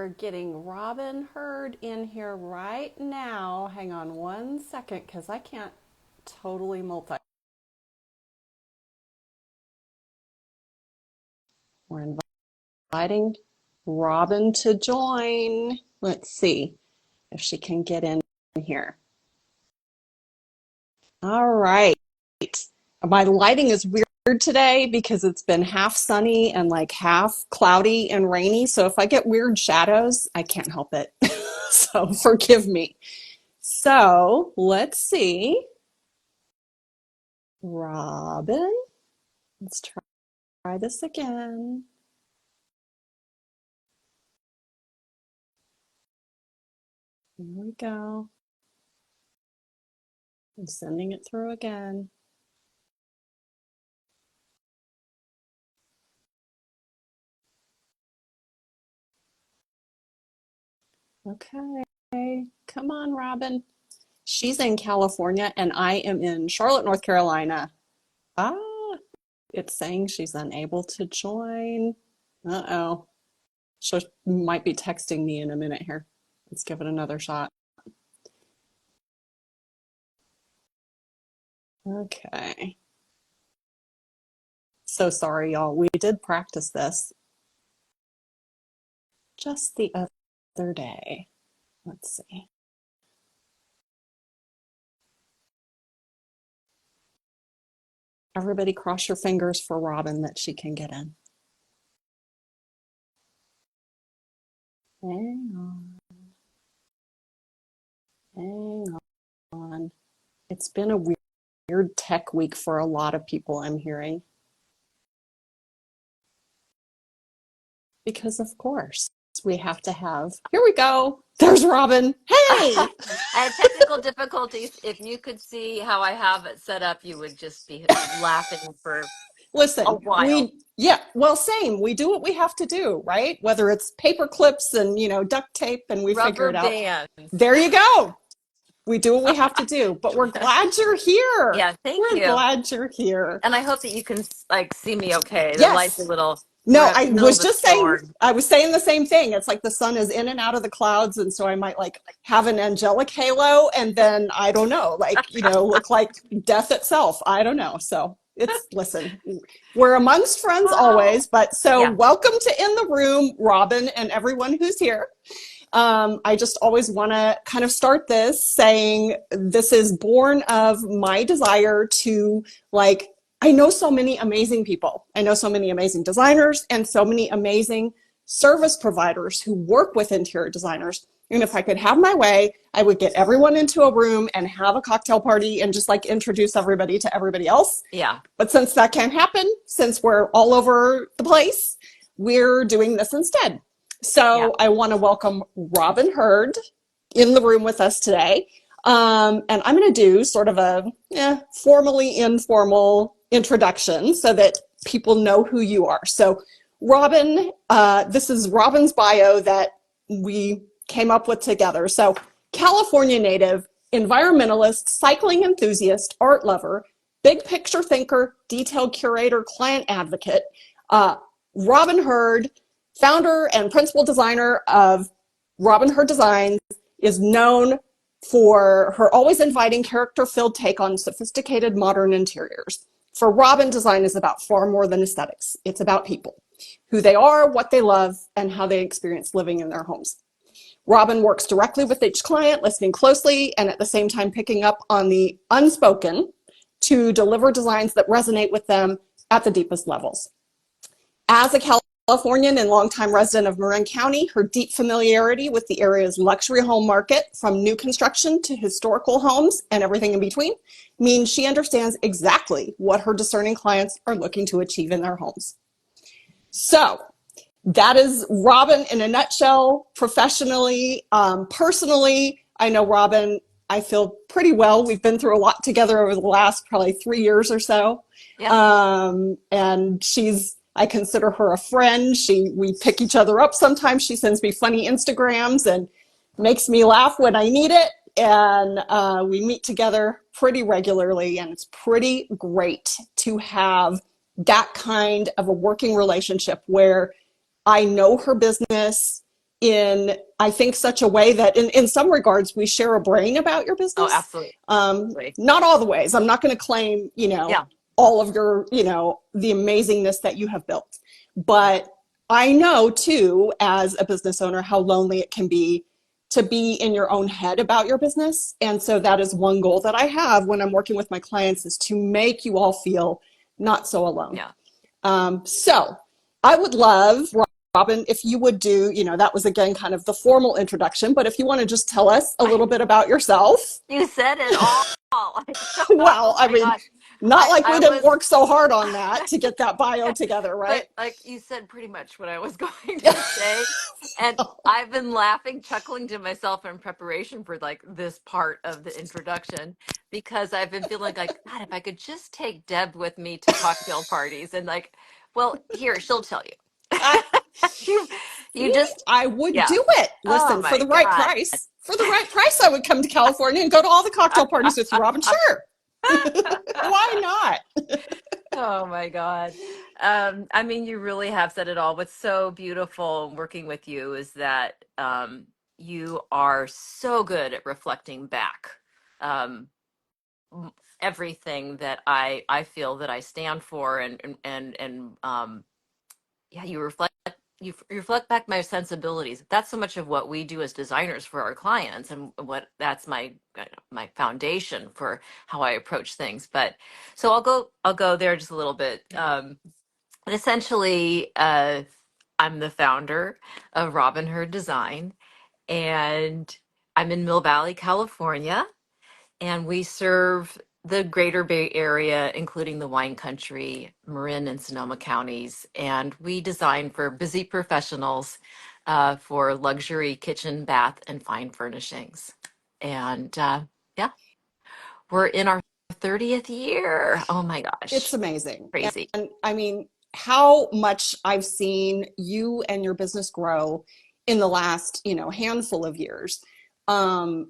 We're getting Robin Hurd in here right now. Hang on one second because I can't totally multi. We're inviting Robin to join. Let's see if she can get in here. All right. My lighting is weird today because it's been half sunny and like half cloudy and rainy. So if I get weird shadows, I can't help it. So forgive me. So let's see. Robin, let's try this again. Here we go. I'm sending it through again. Okay, come on, Robin. She's in California and I am in Charlotte, North Carolina. Ah, it's saying she's unable to join. Uh-oh. She might be texting me in a minute here. Let's give it another shot. Okay. So sorry, y'all. We did practice this just the other day. Let's see. Everybody cross your fingers for Robin that she can get in. Hang on. Hang on. It's been a weird tech week for a lot of people, I'm hearing. Because of course, we have to have. Here we go. There's Robin. Hey! I had technical difficulties. If you could see how I have it set up, you would just be laughing for a Listen, while. well, same. We do what we have to do, right? Whether it's paper clips and, duct tape and we figure Rubber it out. bands. There you go. We do what we have to do, but we're glad you're here. Yeah, thank We're you. glad you're here. And I hope that you can see me okay. The light's a Yes. little, we're No, in I the middle was of a just saying, storm. I was saying the same thing. It's like the sun is in and out of the clouds. And so I might like have an angelic halo and then I don't know, look like death itself. I don't know. So listen, we're amongst friends Oh, always. But so yeah, welcome to In the Room, Robin, and everyone who's here. I just always want to kind of start this saying this is born of my desire to I know so many amazing people. I know so many amazing designers and so many amazing service providers who work with interior designers. And if I could have my way, I would get everyone into a room and have a cocktail party and just introduce everybody to everybody else. yeah, But since that can't happen, since we're all over the place, we're doing this instead. yeah. So I want to welcome Robin Hurd in the room with us today. And I'm going to do sort of a formally informal introduction so that people know who you are. So Robin, this is Robin's bio that we came up with together. So California native, environmentalist, cycling enthusiast, art lover, big picture thinker, detailed curator, client advocate. Robin Hurd, founder and principal designer of Robin Hurd Designs, is known for her always inviting character-filled take on sophisticated modern interiors. For Robin, design is about far more than aesthetics. It's about people, who they are, what they love, and how they experience living in their homes. Robin works directly with each client, listening closely, and at the same time picking up on the unspoken to deliver designs that resonate with them at the deepest levels. As a Californian and longtime resident of Marin County, her deep familiarity with the area's luxury home market, from new construction to historical homes and everything in between, means she understands exactly what her discerning clients are looking to achieve in their homes. So that is Robin in a nutshell, professionally. Personally, I know Robin, I feel pretty well. We've been through a lot together over the last probably 3 years or so. Yeah. And I consider her a friend. We pick each other up sometimes. She sends me funny Instagrams and makes me laugh when I need it. And we meet together pretty regularly, and it's pretty great to have that kind of a working relationship where I know her business, in, I think, such a way that in some regards we share a brain about your Oh, business. absolutely. Not all the ways. I'm not going to claim, Yeah. all of your, the amazingness that you have built. But I know too, as a business owner, how lonely it can be to be in your own head about your business. And so that is one goal that I have when I'm working with my clients, is to make you all feel not so alone. Yeah. So I would love, Robin, if you would do, that was again kind of the formal introduction, but if you want to just tell us a little bit about yourself. You said it all. Like, Well, oh I my mean, gosh. not like we I didn't was, work so hard on that to get that bio together, right? but like you said pretty much what I was going to say. And I've been laughing, chuckling to myself in preparation for like this part of the introduction, because I've been feeling like, God, if I could just take Deb with me to cocktail parties and like, well, here, she'll tell you. I, you, you See, just, I would yeah. do it. Oh Listen, for my the right God. price, I would come to California and go to all the cocktail parties with you, Robin. Sure. Why not? Oh my God. I mean, you really have said it all. What's so beautiful working with you is that you are so good at reflecting back um, everything that I feel that I stand for, and yeah, you reflect back my sensibilities. That's so much of what we do as designers for our clients, and what that's my foundation for how I approach things. But so I'll go there just a little bit. But essentially, I'm the founder of Robin Hood Design, and I'm in Mill Valley, California, and we serve the greater Bay Area, including the wine country, Marin and Sonoma counties. And we design for busy professionals for luxury kitchen, bath, and fine furnishings. And yeah, we're in our 30th year. Oh my It's gosh, amazing. crazy. And I mean, how much I've seen you and your business grow in the last, handful of years. And,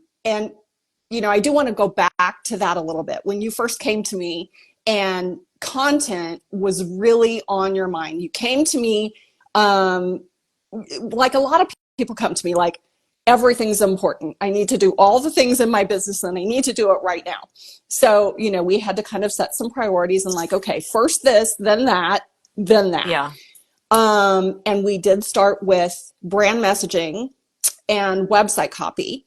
I do want to go back to that a little bit. When you first came to me and content was really on your mind, you came to me, um, like a lot of people come to me, like, everything's important. I need to do all the things in my business and I need to do it right now. So, we had to kind of set some priorities and like, okay, first this, then that, then that. Yeah, And we did start with brand messaging and website copy,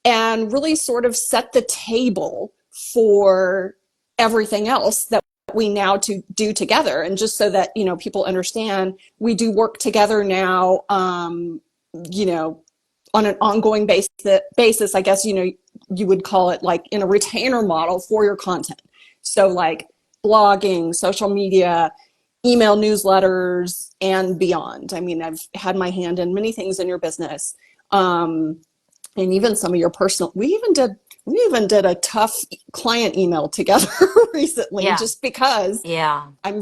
and really sort of set the table for everything else that we now to do together. And just so that, people understand, we do work together now, you know, on an ongoing basis, I guess, you would call it, like in a retainer model for your content. So like blogging, social media, email newsletters, and beyond. I mean, I've had my hand in many things in your business. And even some of your personal, we even did a tough client email together recently, yeah, just because yeah, I'm,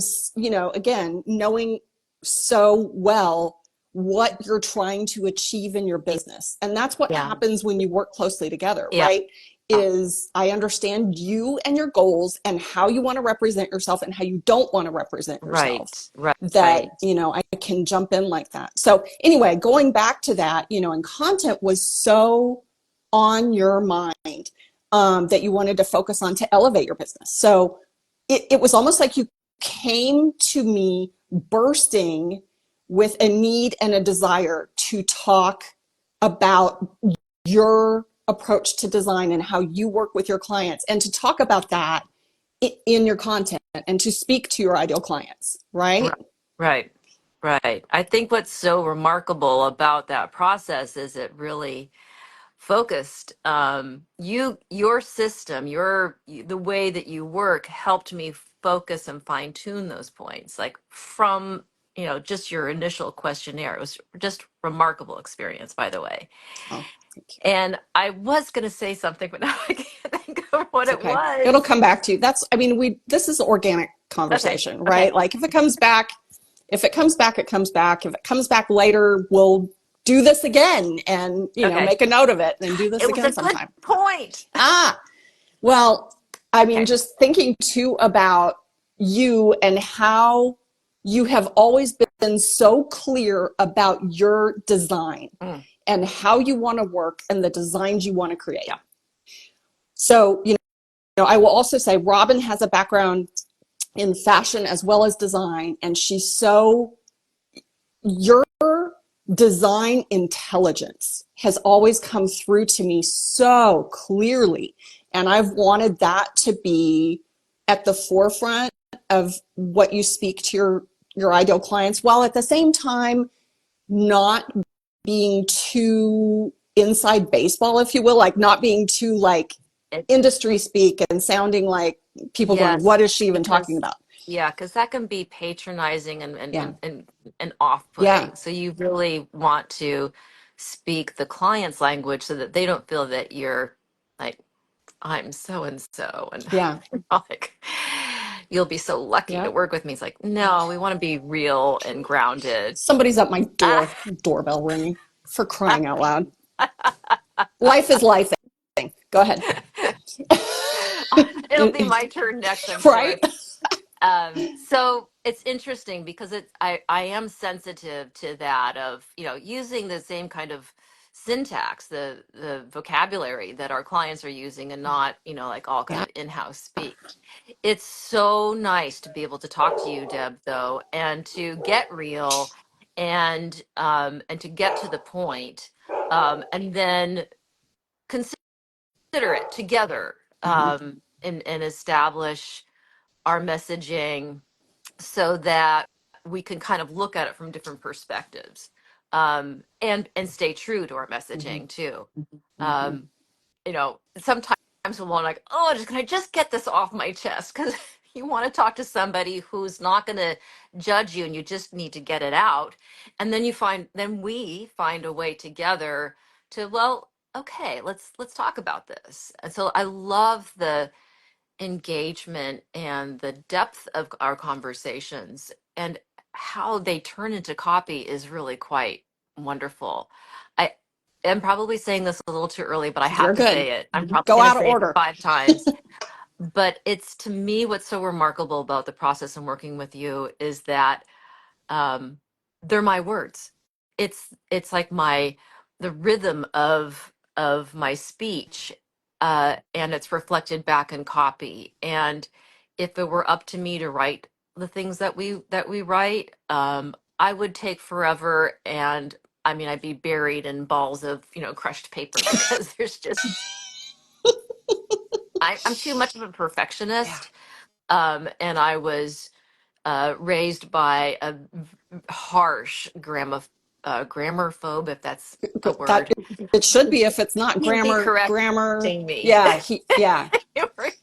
again, knowing so well what you're trying to achieve in your business. And that's what yeah, happens when you work closely together, yeah. right? Is I understand you and your goals and how you want to represent yourself and how you don't want to represent yourself. Right, right, That, right. I can jump in like that. So anyway, going back to that, and content was so on your mind, that you wanted to focus on to elevate your business. So it was almost like you came to me bursting with a need and a desire to talk about your approach to design and how you work with your clients, and to talk about that in your content and to speak to your ideal clients, right? Right, right, right. I think what's so remarkable about that process is it really focused. Your system, the way that you work helped me focus and fine tune those points. Like from, just your initial questionnaire. It was just remarkable experience, by the way. Oh, thank you. And I was going to say something, but now I can't think of what It's it okay. It'll was. come back to you. I mean, this is an organic Okay. conversation, Okay. right? Like if it comes back, it comes back, it comes back. If it comes back later, we'll do this again and, Okay. make a note of it and do this It was again a good sometime. point. Ah, well, I mean, Okay. just thinking too about you and how you have always been so clear about your design. and how you want to work and the designs you want to create. Yeah. So, I will also say Robin has a background in fashion as well as design, and your design intelligence has always come through to me so clearly. And I've wanted that to be at the forefront of what you speak to your ideal clients, while at the same time not being too inside baseball, if you will, like not being too like It, industry speak and sounding like people going, yes, what is she even talking because about? yeah, because that can be patronizing Yeah. and Yeah. off-putting. So you really want to speak the client's language so that they don't feel that you're like, I'm so and so, and Yeah. like you'll be so lucky Yeah. to work with me. It's like, no, we want to be real and grounded. Somebody's at my doorbell ringing, for crying out loud. Life is life. Go ahead. It'll be my turn next, I'm Right? sure. So it's interesting because I am sensitive to that of, using the same kind of syntax, the vocabulary that our clients are using and not, like all kind Yeah. of in-house speak. It's so nice to be able to talk to you, Deb, though, and to get real and to get to the point, and then consider it together, Mm-hmm. and establish our messaging so that we can kind of look at it from different perspectives, and stay true to our Mm-hmm. messaging too. Mm-hmm. Sometimes we'll want like, oh, can I just get this off my chest? Because you want to talk to somebody who's not going to judge you, and you just need to get it out. And then we find a way together to, well, okay, let's talk about this. And so I love the engagement and the depth of our conversations, and how they turn into copy is really quite wonderful. I am probably saying this a little too early, but I have You're to good. say it. I'm probably Go going to out of say it order. 5 times. But it's, to me, what's so remarkable about the process and working with you is that, um, they're my words. It's like the rhythm of my speech, and it's reflected back in copy. And if it were up to me to write the things that we write, I would take forever, and I mean, I'd be buried in balls of crushed paper, because there's just I'm too much of a Yeah. perfectionist, and I was raised by a harsh grammar phobe, if that's a That word. it should be if it's not He'd be grammar. correcting me Yeah, over yeah,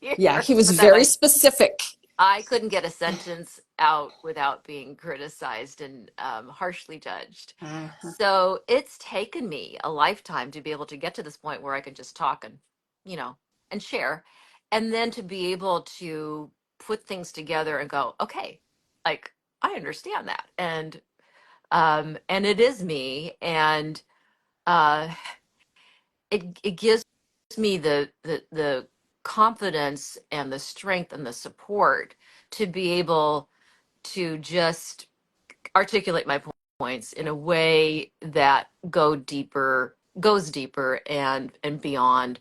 here, he was but that very specific. I couldn't get a sentence out without being criticized and, harshly judged. Uh-huh. So it's taken me a lifetime to be able to get to this point where I can just talk and, you know, and share, and then to be able to put things together and go, okay, like I understand that, and it is me, and uh, it gives me the confidence and the strength and the support to be able to just articulate my points in a way that goes deeper and beyond.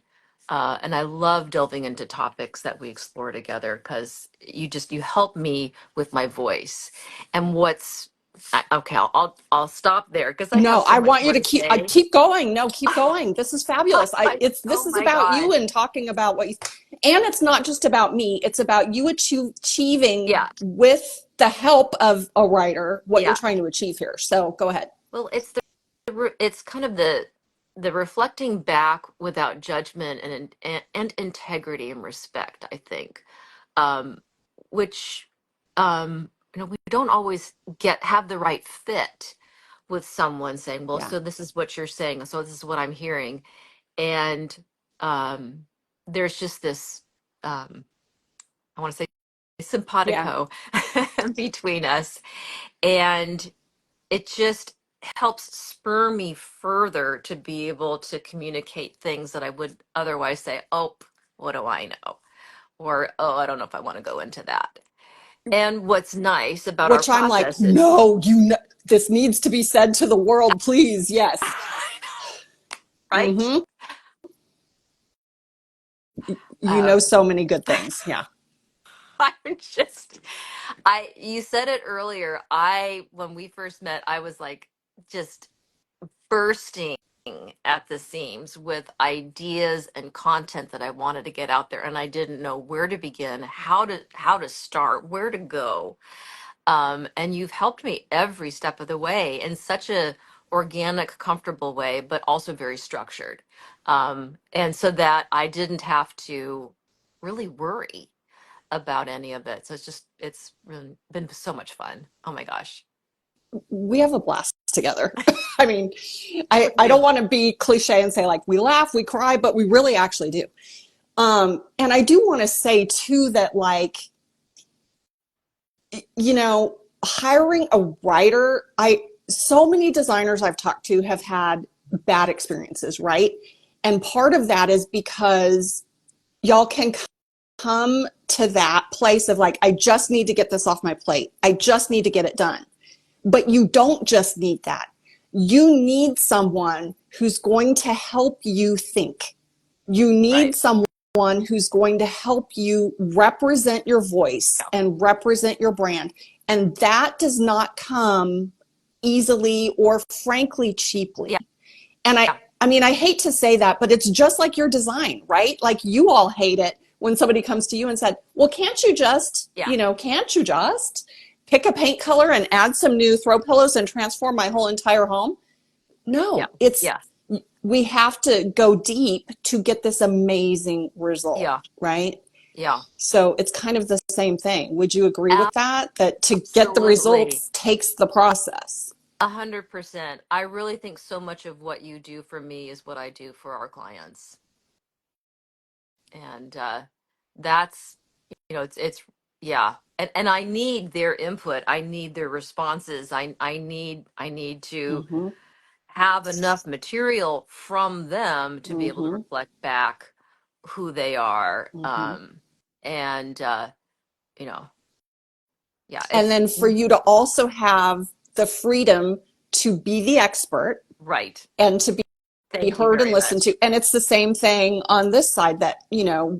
And I love delving into topics that we explore together, because you help me with my voice. And okay, I'll stop there because I have No, so I much want you more to to say. keep going. No, keep going. This is fabulous. This Oh is my about you God. and talking about what you, and it's not just about me. It's about you achieving Yeah, with the help of a writer what you're yeah. trying to achieve here. So go ahead. Well, it's kind of the reflecting back without judgment and integrity and respect, I think, um, which, we don't always have the right fit with someone saying, well, Yeah, so this is what you're saying, so this is what I'm hearing, and, um, there's just this, I want to say, yeah. simpatico between us, and it just helps spur me further to be able to communicate things that I would otherwise say, oh, what do I know? Or, oh, I don't know if I want to go into that. And what's nice about our Which I'm like, process is, no, this needs to be said to the world, please. Yes. right? Mm-hmm. You know Um, so many good things. Yeah. I'm just, you said it earlier. When we first met, I was like just bursting at the seams with ideas and content that I wanted to get out there, and I didn't know where to begin, how to start, where to go. And you've helped me every step of the way in such a organic, comfortable way, but also very structured. And so that I didn't have to really worry about any of it. So it's really been so much fun. Oh my gosh. We have a blast together. I mean, We I don't do. want to be cliche and say like we laugh, we cry, but we really actually do. And I do want to say too that like, hiring a writer, so many designers I've talked to have had bad experiences, right? And part of that is because y'all can come to that place of like, I just need to get this off my plate. I just need to get it done. But you don't just need that. You need someone who's going to help you think. You need Right. someone who's going to help you represent your voice Yeah. and represent your brand. And that does not come easily or frankly Yeah. cheaply. And Yeah. I mean, I hate to say that, but it's just like your design, right? Like you all hate it when somebody comes to you and said, well, Yeah. can't you just pick a paint color and add some new throw pillows and transform my whole entire home? Yeah. No, it's, Yeah. we have to go deep to get this amazing result, Yeah. right? Yeah. So it's kind of the same thing. Would you agree with that? That to get the Absolutely. results takes the process. 100%. I really think so much of what you do for me is what I do for our clients. And that's, it's, yeah. And I need their input. I need their responses. I need to Mm-hmm. have enough material from them to be able to Mm-hmm. reflect back who they are. Mm-hmm. And, you know, yeah, And it's then for you to also have the freedom to be the expert right. and to be Thank you heard and very listened to. much. And it's the same thing on this side that,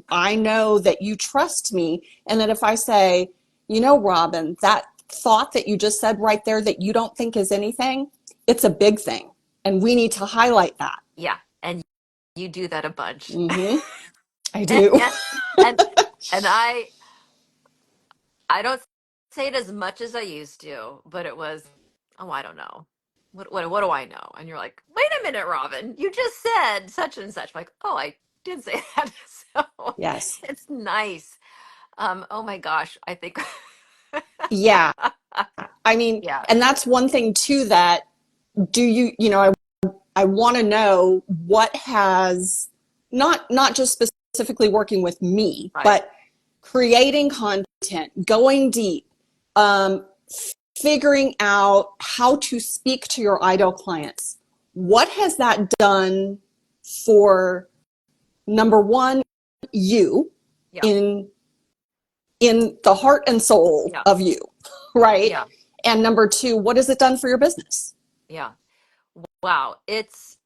I know that you trust me. And that if I say, Robin, that thought that you just said right there that you don't think is anything, it's a big thing. And we need to highlight that. Yeah. And you do that a bunch. Mm-hmm. I and, do. and I don't say it as much as I used to, but it was, oh, I don't know. What do I know? And you're like, wait a minute, Robin, you just said such and such. I'm like, oh, I did say that. So Yes. it's nice. Oh my gosh, I think Yeah. I mean, yeah, and that's one thing too that do you, I want to know what has not just specifically working with me, right. but creating content, going deep, um, figuring out how to speak to your ideal clients. What has that done for number one, you Yeah. in the heart and soul Yeah. of you, right? Yeah. And number two, what has it done for your business? Yeah. Wow. It's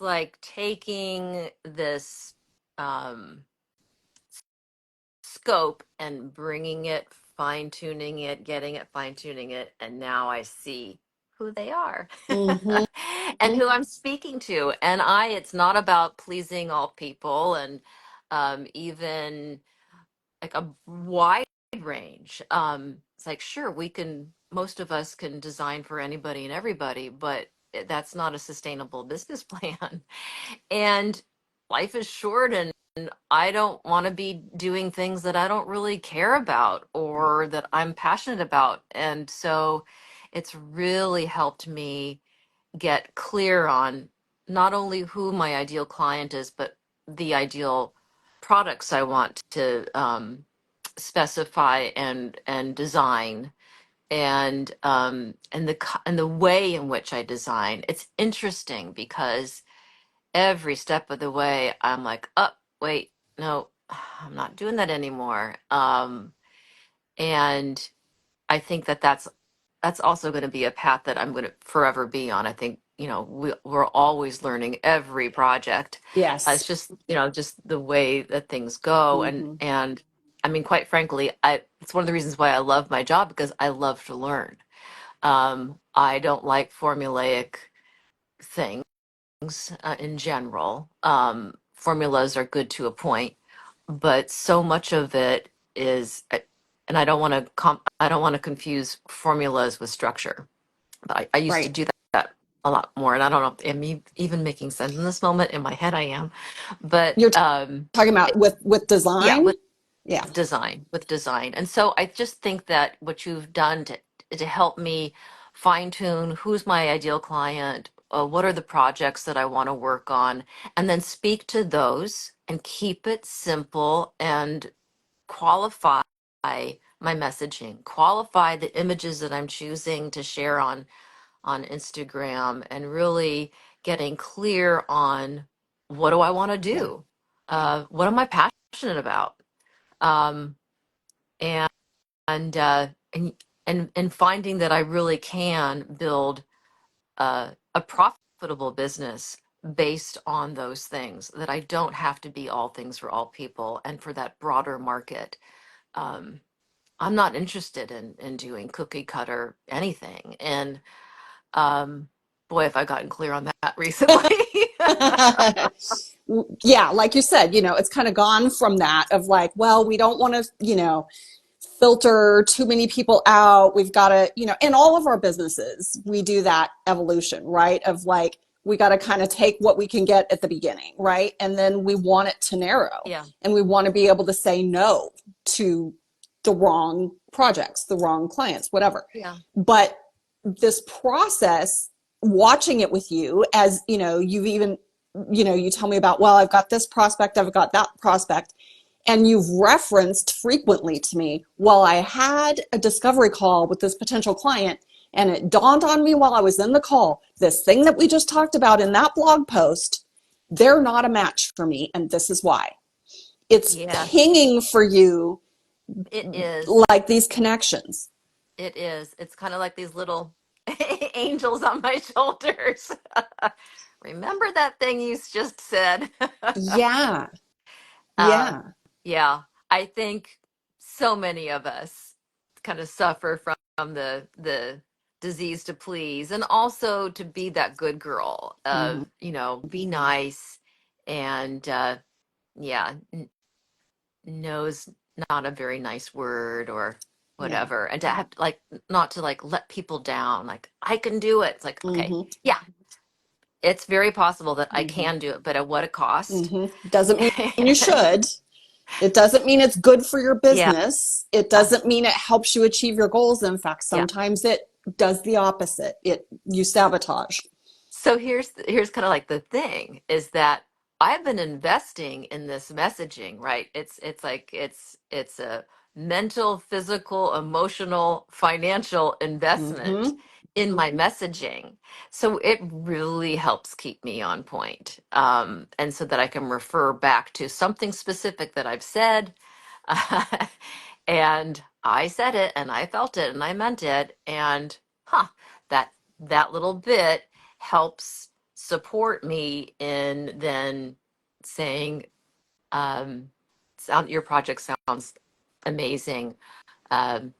like taking this um scope and bringing it, fine tuning it, getting it, fine tuning it, and now I see who they are Mm-hmm. and who I'm speaking to. And it's not about pleasing all people, and even like a wide range. It's like, sure, most of us can design for anybody and everybody, but that's not a sustainable business plan. And life is short, and I don't want to be doing things that I don't really care about or that I'm passionate about. And so it's really helped me get clear on not only who my ideal client is, but the ideal products I want to specify and design, and the way in which I design. It's interesting because every step of the way I'm like, oh, wait, no, I'm not doing that anymore. And I think that that's also going to be a path that I'm going to forever be on. I think, we're always learning every project. It's Yes. just, just the way that things go. Hmm. And I mean, quite frankly, it's one of the reasons why I love my job, because I love to learn. I don't like formulaic things in general. Formulas are good to a point, but so much of it is, and I don't want to confuse formulas with structure. But I used to Right. do that a lot more, and I don't know if I'm even making sense in this moment. In my head, I am, but You're talking about with yeah, design? Yeah. with design. And so I just think that what you've done to help me fine tune who's my ideal client, what are the projects that I want to work on, and then speak to those and keep it simple and qualify my messaging, qualify the images that I'm choosing to share on Instagram, and really getting clear on what do I want to Yeah. do? What am I passionate about? Um, and and uh, and and finding that I really can build a profitable business based on those things. That I don't have to be all things for all people, and for that broader market. Um, I'm not interested in doing cookie cutter anything. And boy, have I gotten clear on that recently. Yeah, like you said, it's kind of gone from that of like, well, we don't want to, filter too many people out. We've got to, in all of our businesses, we do that evolution, right? Of like, we got to kind of take what we can get at the beginning, right? And then we want it to narrow, Yeah, and we want to be able to say no to the wrong projects, the wrong clients, whatever. yeah, But this process, watching it with you, as you've even, you tell me about, well, I've got this prospect, I've got that prospect, and you've referenced frequently to me, well, I had a discovery call with this potential client, and it dawned on me while I was in the call, this thing that we just talked about in that blog post, they're not a match for me, and this is why. It's yes, pinging for you it is. like these connections. It is. It's kind of like these little angels on my shoulders. Remember that thing you just said? Yeah, uh, yeah. yeah, I think so many of us kind of suffer from the disease to please, and also to be that good girl Mm-hmm. of, be nice, and yeah, knows not a very nice word or Yeah. whatever, and to have like not to like let people down, like I can do it. It's like, okay, Mm-hmm. yeah, it's very possible that I Mm-hmm. can do it, but at what a cost. Mm-hmm. Doesn't mean you should. It doesn't mean it's good for your Yeah. business. It doesn't mean it helps you achieve your goals. In fact, Yeah. sometimes it does the opposite. You sabotage. So here's kind of like the thing is that I've been investing in this messaging, right? It's like it's a mental, physical, emotional, financial investment Mm-hmm. in my messaging. So it really helps keep me on point. And so that I can refer back to something specific that I've said. And I said it and I felt it and I meant it. And that that little bit helps support me in then saying, your project sounds amazing. Um,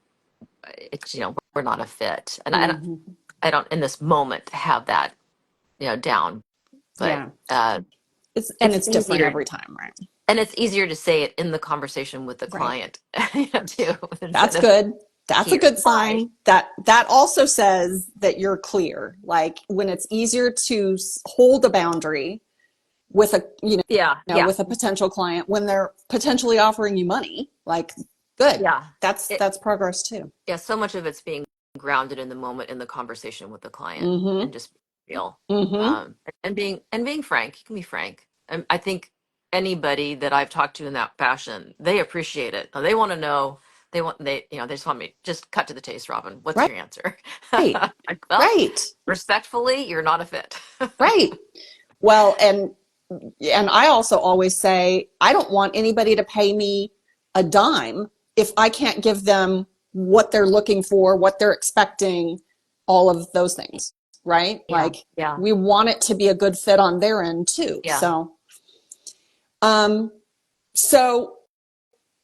it's, we're not a fit. And Mm-hmm. I don't in this moment have that, down, but Yeah. It's it's different easier. every time, right? And it's easier to say it in the conversation with the Right. client, too, instead That's of good. That's a here. good Why? sign. That also says that you're clear. Like when it's easier to hold a boundary with a Yeah, yeah, with a potential client when they're potentially offering you money, like good. yeah. That's progress too. Yeah, so much of it's being grounded in the moment in the conversation with the client, Mm-hmm. and just real, Mm-hmm. and being frank. You can be frank. I think anybody that I've talked to in that fashion, they appreciate it. They want to know. They just want me just cut to the chase. Robin, what's Right. your answer? Right. Like, well, Right. respectfully, you're not a fit. Right. Well, and I also always say I don't want anybody to pay me a dime if I can't give them what they're looking for, what they're expecting, all of those things. right? Yeah. Like Yeah. we want it to be a good fit on their end too. Yeah. Um, so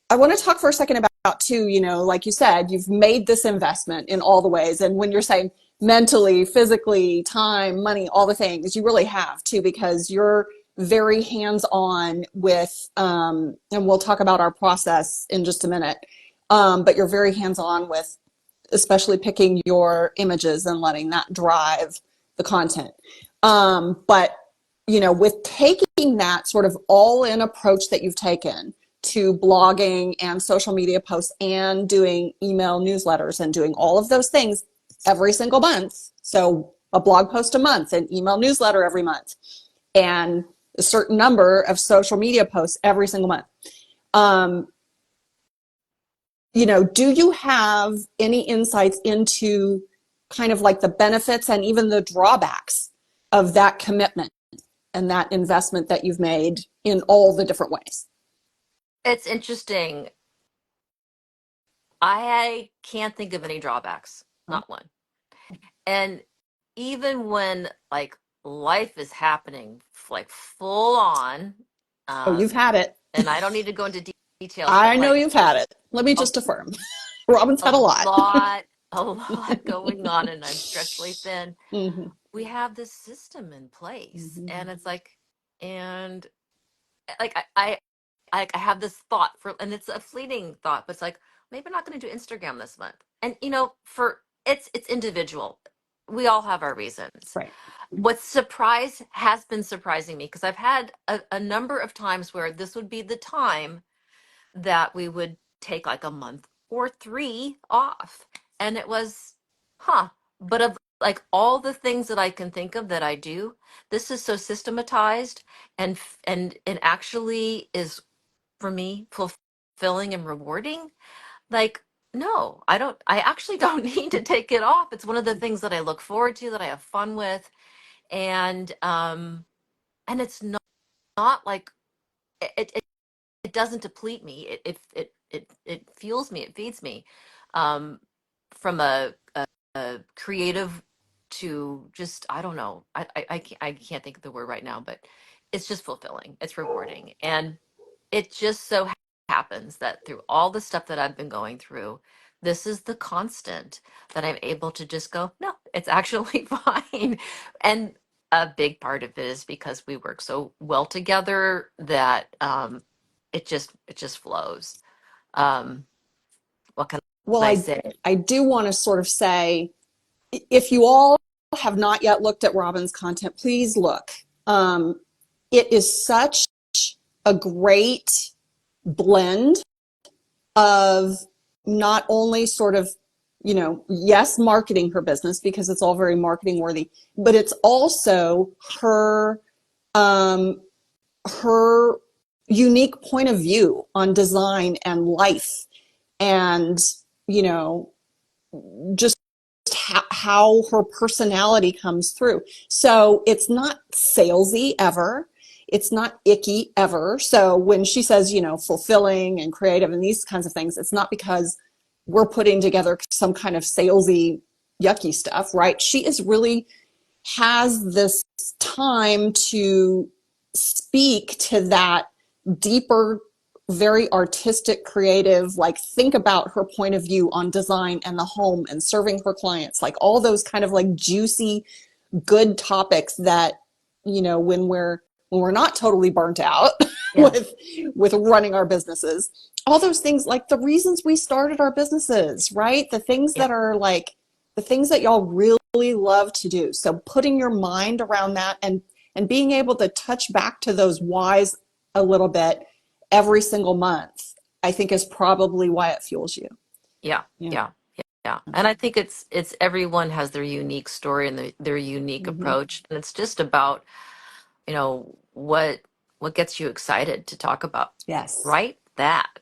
I want to talk for a second about too, like you said, you've made this investment in all the ways. And when you're saying mentally, physically, time, money, all the things, you really have too, because you're very hands on with, and we'll talk about our process in just a minute. But you're very hands on with especially picking your images and letting that drive the content. But with taking that sort of all in approach that you've taken to blogging and social media posts and doing email newsletters and doing all of those things every single month. So a blog post a month, an email newsletter every month, and a certain number of social media posts every single month. Um, do you have any insights into kind of like the benefits and even the drawbacks of that commitment and that investment that you've made in all the different ways? It's interesting. I can't think of any drawbacks, not one. And even when like life is happening like full on, Oh, you've um, had it. and I don't need to go into details, but I know like you've had it. Let me a, just affirm. Robin's a had a lot. a lot going on, and I'm stretched really thin. Mm-hmm. We have this system in place, Mm-hmm. and it's like, and like I have this thought for, and it's a fleeting thought, but it's like maybe I'm not going to do Instagram this month. And for it's individual. We all have our reasons. Right. What surprise has been surprising me, because I've had a number of times where this would be the time that we would take like a month or three off, and it was, huh. But of like all the things that I can think of that I do, this is so systematized and it actually is for me fulfilling and rewarding. Like, no, I actually don't need to take it off. It's one of the things that I look forward to, that I have fun with. And it's not like it doesn't deplete me. It fuels me, it feeds me. um from a creative to just, I don't know, I can't think of the word right now, but it's just fulfilling, it's rewarding. And it just so happens that through all the stuff that I've been going through, this is the constant that I'm able to just go, no, it's actually fine. And a big part of it is because we work so well together that it just flows. Um, what can Well, I I say? I do want to sort of say, if you all have not yet looked at Robin's content, please look. It is such a great blend of not only sort of, yes, marketing her business because it's all very marketing worthy, but it's also um, her unique point of view on design and life and, you know, just how her personality comes through. So it's not salesy ever. It's not icky ever. So when she says, fulfilling and creative and these kinds of things, it's not because we're putting together some kind of salesy, yucky stuff, right? She is really has this time to speak to that deeper, very artistic, creative, like think about her point of view on design and the home and serving her clients, like all those kind of like juicy, good topics that, when we're not totally burnt out Yeah, with running our businesses, all those things, like the reasons we started our businesses, right? The things yeah, that are like the things that y'all really love to do. So putting your mind around that and being able to touch back to those whys a little bit every single month, I think is probably why it fuels you. yeah, Yeah. yeah, yeah. And I think it's everyone has their unique story and their unique Mm-hmm. approach, and it's just about, what gets you excited to talk about. Yes. Write that,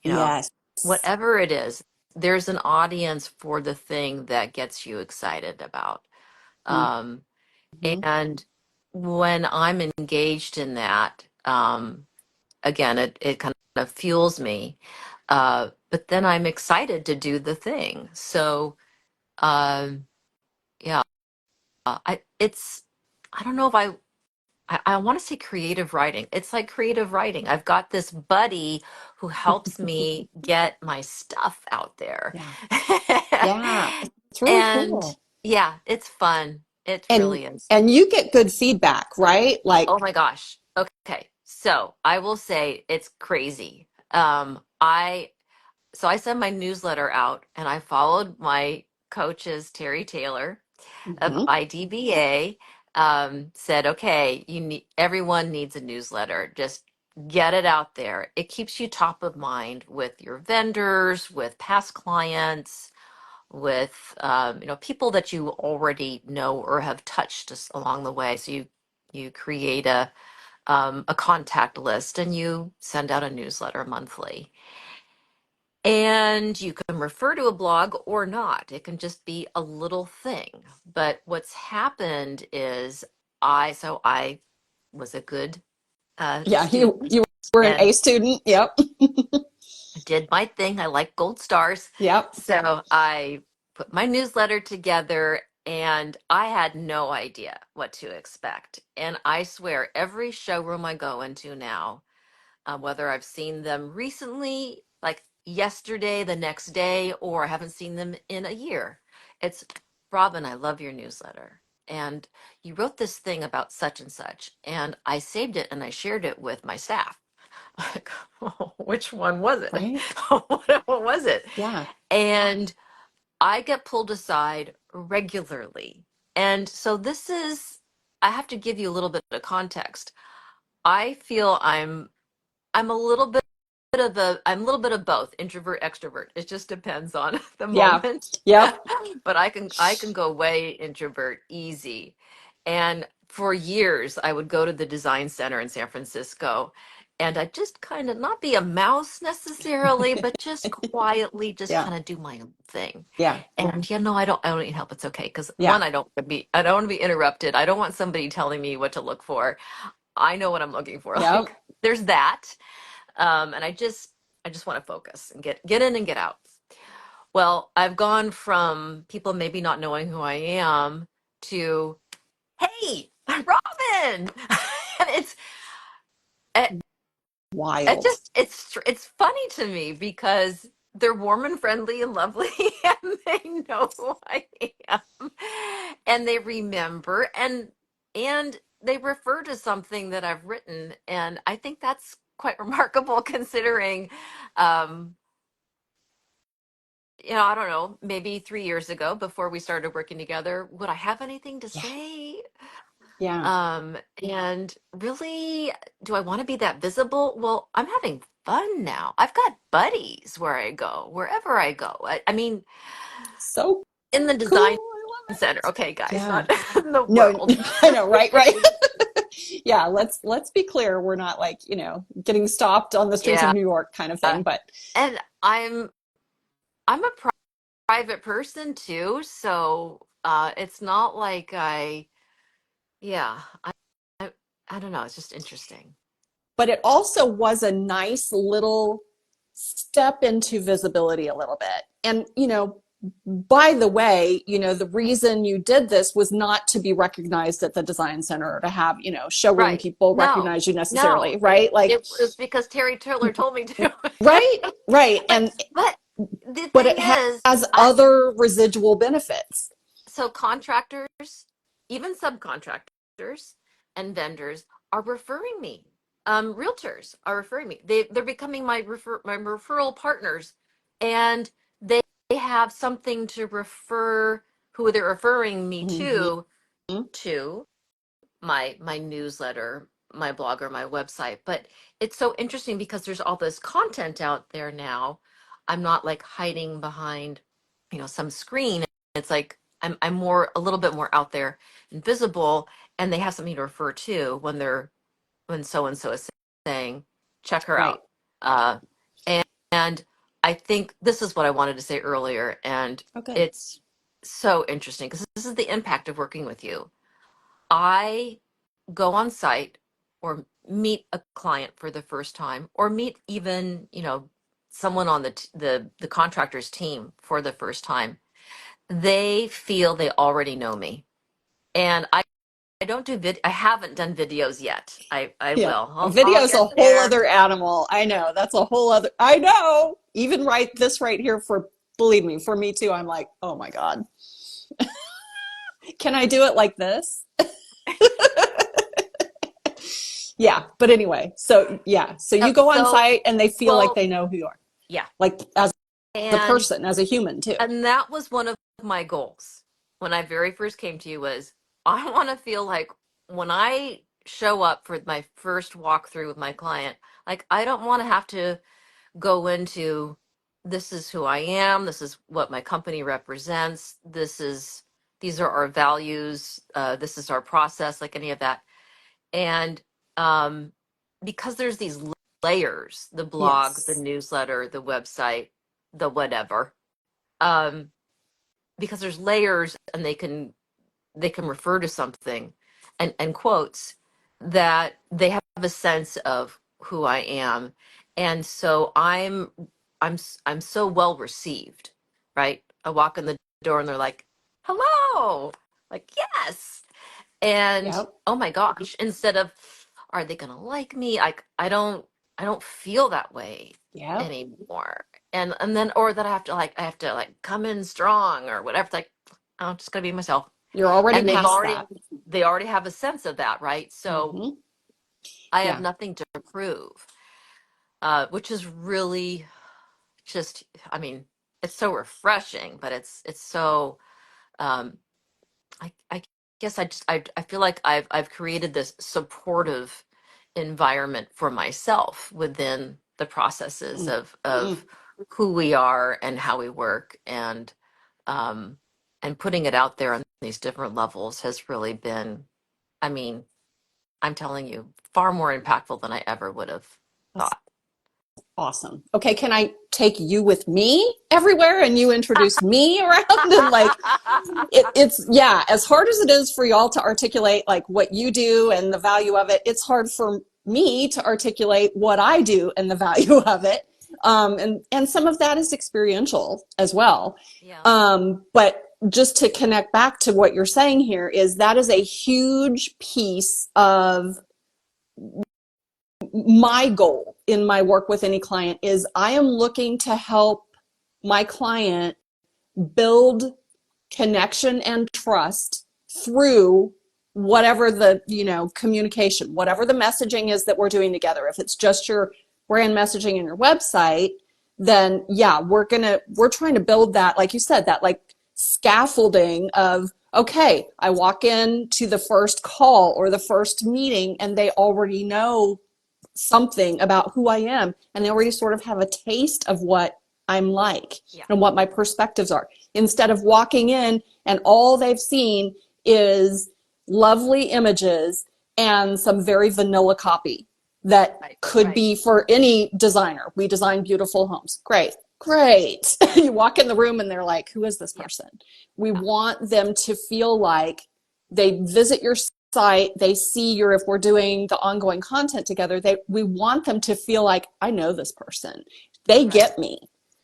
you know, Yes. whatever it is, there's an audience for the thing that gets you excited about. Um, Mm-hmm. and when I'm engaged in that, again, it kind of fuels me. But then I'm excited to do the thing. So, um, yeah, it's, I don't know if I want to say creative writing. It's like creative writing. I've got this buddy who helps me get my stuff out there. Yeah. Yeah. It's really And cool. yeah, it's fun. It And really is. and you get good feedback, right? Oh Like, my gosh. Okay. So I will say it's crazy. I send my newsletter out and I followed my coaches, Terry Taylor of mhm. IDBA, said, okay, everyone needs a newsletter. Just get it out there. It keeps you top of mind with your vendors, with past clients, with people that you already know or have touched along the way. So you create a contact list and you send out a newsletter monthly. And you can refer to a blog or not. It can just be a little thing. But what's happened is I was a good Yeah, student you were an and A student. Yep. did my thing. I like gold stars. Yep. So I put my newsletter together and I had no idea what to expect. And I swear, every showroom I go into now, whether I've seen them recently, like yesterday, the next day, or I haven't seen them in a year. It's, Robin, I love your newsletter. And you wrote this thing about such and such. And I saved it and I shared it with my staff. Like, oh, which one was it? Right? What was it? Yeah. And I get pulled aside regularly. And so I have to give you a little bit of context. I feel I'm a little I'm a little bit of both, introvert, extrovert. It just depends on the Yeah. moment. Yep. But I can go way introvert easy. And for years I would go to the design center in San Francisco and I'd just kind of not be a mouse necessarily, but just quietly just Yeah. kind of do my own thing. Yeah. And I don't need help. It's okay. Because Yeah. one, I don't want to be interrupted. I don't want somebody telling me what to look for. I know what I'm looking for. Yep. Like there's that. And I just want to focus and get in and get out. Well, I've gone from people maybe not knowing who I am to, hey, Robin. And it, it Wild. just it's funny to me because they're warm and friendly and lovely and they know who I am and they remember and they refer to something that I've written, and I think that's quite remarkable considering um I don't know, maybe 3 years ago before we started working together, would I have anything to Yeah. say? Yeah. And really, do I want to be that visible? Well, I'm having fun now. I've got buddies where I go, wherever I go. I mean, So in the cool. design I love center. it. Okay, guys, Yeah. not in the No, world. I know, right, right. Yeah, let's be clear. We're not like, getting stopped on the streets of Yeah. New York kind of thing, but And I'm a private person too, so it's not like yeah, I I don't know, it's just interesting. it also was a nice little step into visibility a little bit. And, by the way, the reason you did this was not to be recognized at the design center or to have, showroom Right. people No, recognize you no. necessarily, It right? Like, it was because Terry Taylor told me to. right, right. But but the But thing it is, has other residual benefits. so contractors, even subcontractors and vendors are referring me. Realtors are referring me. They're becoming my referral partners, and they have something to refer who they're referring me Mm-hmm. to my newsletter, my blog, or my website. But it's so interesting because there's all this content out there now. I'm not like hiding behind, some screen. It's like I'm more a little bit more out there and visible, and they have something to refer to when so and so is saying, check her Right. out. And I think this is what I wanted to say earlier, and Oh, good. it's so interesting because this is the impact of working with you. I go on site or meet a client for the first time or meet even someone on the contractor's team for the first time. They feel they already know me. And I don't do I haven't done videos yet. I Yeah. will. A I'll video is get a whole there. other animal. I know. That's a whole other, I know. Even this right here believe me, for me too, I'm like, oh my God, can I do it like this? Yeah. But anyway, so yeah. So you Yep. go on So, site and they feel like well, they know who you are, yeah. like as a And person, as a human too. and that was one of my goals when I very first came to you was I want to feel like when I show up for my first walkthrough with my client, like I don't want to have to go into this is who I am, this is what my company represents, these are our values, this is our process, like any of that. And um, because there's these layers, the blog, the Yes. newsletter, the website, the whatever, um, because there's layers and they can refer to something and quotes that they have a sense of who I am. And so I'm so well received, right? I walk in the door and they're like, "Hello." Like, "Yes." And Yep. oh my gosh, instead of are they going to like me? I don't feel that way Yep. anymore. And then or that I have to come in strong or whatever. It's like I'm just going to be myself. You're already And past that. they already have a sense of that, right? So Hmm. I have Yeah. nothing to prove, which is really just, I mean, it's so refreshing, but it's so um, I guess I feel like I've created this supportive environment for myself within the processes Mm. of Mm. who we are and how we work um and putting it out there on these different levels has really been, I mean, I'm telling you, far more impactful than I ever would have That's thought. awesome. Okay, can I take you with me everywhere and you introduce me around and like it's yeah, as hard as it is for y'all to articulate like what you do and the value of it, it's hard for me to articulate what I do and the value of it. And some of that is experiential as well. Yeah. But just to connect back to what you're saying here is that is a huge piece of my goal in my work with any client is I am looking to help my client build connection and trust through whatever the communication, whatever the messaging is that we're doing together. If it's just your brand messaging in your website, then yeah, we're trying to build that, like you said, that like scaffolding of, okay, I walk in to the first call or the first meeting and they already know something about who I am and they already sort of have a taste of what I'm like Yeah. and what my perspectives are, instead of walking in and all they've seen is lovely images and some very vanilla copy that Right. could Right. be for any designer. We design beautiful homes. Great. Great. You walk in the room and they're like, who is this Yeah. person? We want them to feel like they visit your site, they see your, if we're doing the ongoing content together, we want them to feel like, I know this person. They Right. get me.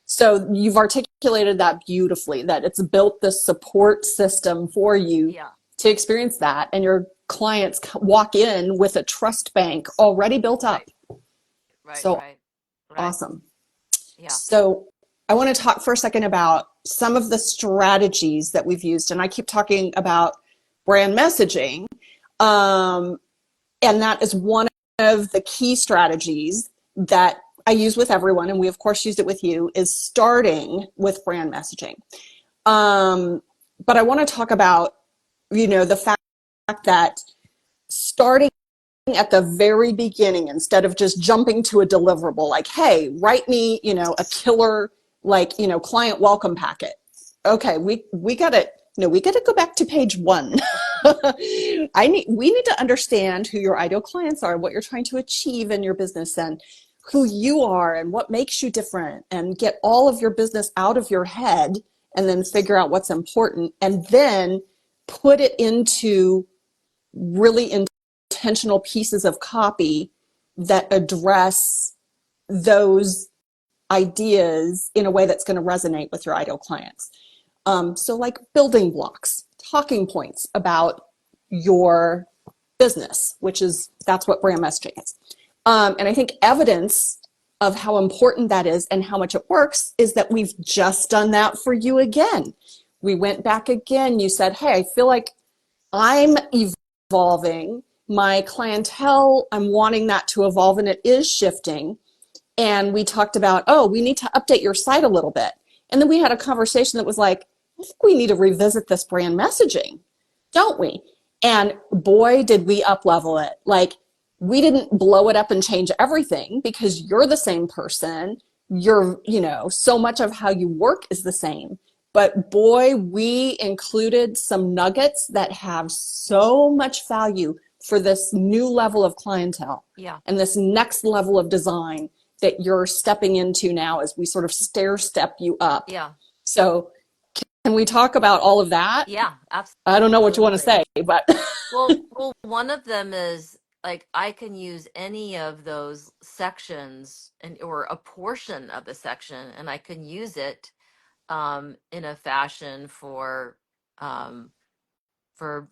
So you've articulated that beautifully, that it's built this support system for you Yeah. to experience that. And your clients walk in with a trust bank already built up. Right. Right. So Right. Right. awesome. Yeah. So I want to talk for a second about some of the strategies that we've used. And I keep talking about brand messaging. Um, and that is one of the key strategies that I use with everyone. And we, of course, used it with you, is starting with brand messaging. But I want to talk about, the fact that starting at the very beginning instead of just jumping to a deliverable like, hey, write me a killer like client welcome packet. Okay, we got to we got to go back to page one. We need to understand who your ideal clients are, what you're trying to achieve in your business, and who you are and what makes you different, and get all of your business out of your head and then figure out what's important and then put it into really intentional pieces of copy that address those ideas in a way that's going to resonate with your ideal clients. So like building blocks, talking points about your business, which is, that's what brand messaging is. And I think evidence of how important that is and how much it works is that we've just done that for you again. We went back again. You said, hey, I feel like I'm evolving. My clientele, I'm wanting that to evolve, and it is shifting. And we talked about, oh, we need to update your site a little bit. And then we had a conversation that was like, I think we need to revisit this brand messaging, don't we? And boy, did we up level it. Like, we didn't blow it up and change everything because you're the same person. You're, so much of how you work is the same. But boy, we included some nuggets that have so much value for this new level of clientele Yeah. and this next level of design that you're stepping into now as we sort of stair step you up. Yeah. So can we talk about all of that? Yeah, I don't know what you want to absolutely. say, but Well, one of them is like I can use any of those sections and or a portion of the section, and I can use it in a fashion um, for